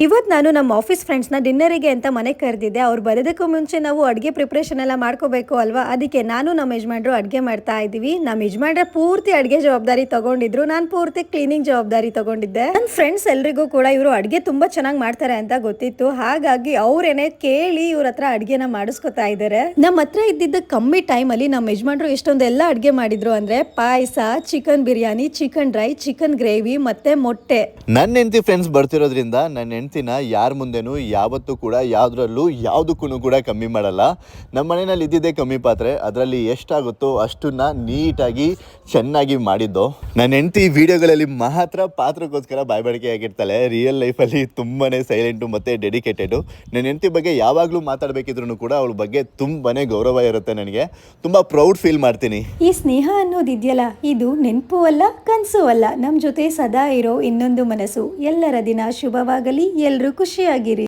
ಇವತ್ತು ನಾನು ನಮ್ಮ ಆಫೀಸ್ ಫ್ರೆಂಡ್ಸ್ನ ಡಿನ್ನರಿಗೆ ಅಂತ ಮನೆಗೆ ಕರೆದಿದ್ದೆ. ಅವ್ರು ಬರೋದಕ್ಕೂ ಮುಂಚೆ ನಾವು ಅಡುಗೆ ಪ್ರಿಪ್ರೇಷನ್ ಎಲ್ಲ ಮಾಡ್ಕೋಬೇಕು ಅಲ್ವಾ, ಅದಕ್ಕೆ ನಾನು ನಮ್ಮ ಯಜಮಾನ್ರು ಅಡುಗೆ ಮಾಡ್ತಾ ಇದ್ದೀವಿ. ನಮ್ಮ ಯಜಮಾನ್ರೆ ಪೂರ್ತಿ ಅಡುಗೆ ಜವಾಬ್ದಾರಿ ತಗೊಂಡಿದ್ರು, ನಾನು ಪೂರ್ತಿ ಕ್ಲೀನಿಂಗ್ ಜವಾಬ್ದಾರಿ ತಗೊಂಡಿದ್ದೆ. ನನ್ನ ಫ್ರೆಂಡ್ಸ್ ಎಲ್ರಿಗೂ ಕೂಡ ಇವರು ಅಡುಗೆ ತುಂಬ ಚೆನ್ನಾಗಿ ಮಾಡ್ತಾರೆ ಅಂತ ಗೊತ್ತಿತ್ತು, ಹಾಗಾಗಿ ಅವ್ರೇನೆ ಕೇಳಿ ಇವ್ರ ಹತ್ರ ಅಡುಗೆನ ಮಾಡಿಸ್ಕೊತಾ ಇದ್ದಾರೆ. ನಮ್ಮ ಹತ್ರ ಇದ್ದಿದ್ದ ಕಮ್ಮಿ ಟೈಮಲ್ಲಿ ನಮ್ಮ ಯಜಮಾನ್ರು ಎಷ್ಟೊಂದೆಲ್ಲ ಅಡುಗೆ ಮಾಡಿದ್ರು ಅಂದರೆ ಪಾಯಸ, chicken biryani, chicken dry, chicken gravy ಮತ್ತೆ ಮೊಟ್ಟೆ. ನನ್ನ ಹೆಂಡತಿ ಫ್ರೆಂಡ್ಸ್ ಬರ್ತಿರೋದ್ರಿಂದ ನನ್ನ ಹೆಂಡ್ತಿನ ಯಾರ ಮುಂದೆನೂ ಯಾವತ್ತೂ ಕೂಡ ಯಾವುದರಲ್ಲೂ ಯಾವುದಕ್ಕೂ ಕೂಡ ಕಮ್ಮಿ ಮಾಡಲ್ಲ. ನಮ್ಮ ಮನೆಯಲ್ಲಿ ಇದ್ದಿದ್ದೇ ಕಮ್ಮಿ ಪಾತ್ರೆ, ಅದರಲ್ಲಿ ಎಷ್ಟಾಗುತ್ತೋ ಅಷ್ಟನ್ನ ನೀಟಾಗಿ ಚೆನ್ನಾಗಿ ಮಾಡಿದ್ದು. ನನ್ನ ಹೆಂಡ್ತಿ ವಿಡಿಯೋಗಳಲ್ಲಿ ಮಾತ್ರ ಪಾತ್ರಕ್ಕೋಸ್ಕರ ಬಾಯ್ಬಡಿಕೆ ಆಗಿರ್ತಾಳೆ. ರಿಯಲ್ ಲೈಫಲ್ಲಿ ತುಂಬಾ ಸೈಲೆಂಟು ಮತ್ತು ಡೆಡಿಕೇಟೆಡು. ನನ್ನ ಹೆಂಡ್ತಿ ಬಗ್ಗೆ ಯಾವಾಗಲೂ ಮಾತಾಡಬೇಕಿದ್ರು ಕೂಡ ಅವಳ ಬಗ್ಗೆ ತುಂಬಾ ಗೌರವ ಇರುತ್ತೆ. ನನಗೆ ತುಂಬ ಪ್ರೌಡ್ ಫೀಲ್ ಮಾಡ್ತೀನಿ. ಈ ಸ್ನೇಹ ಅನ್ನೋದಿದೆಯಲ್ಲ, ಇದು ನೆನಪು ಅಲ್ಲ, ಕನಸು ಅಲ್ಲ, ನಮ್ಮ ಜೊತೆ ಸದಾ ಇರೋ ಇನ್ನೊಂದು ಮನಸ್ಸು. ಎಲ್ಲರ ದಿನ ಶುಭವಾಗಲಿ, ಎಲ್ಲರೂ ಖುಷಿಯಾಗಿರಿ.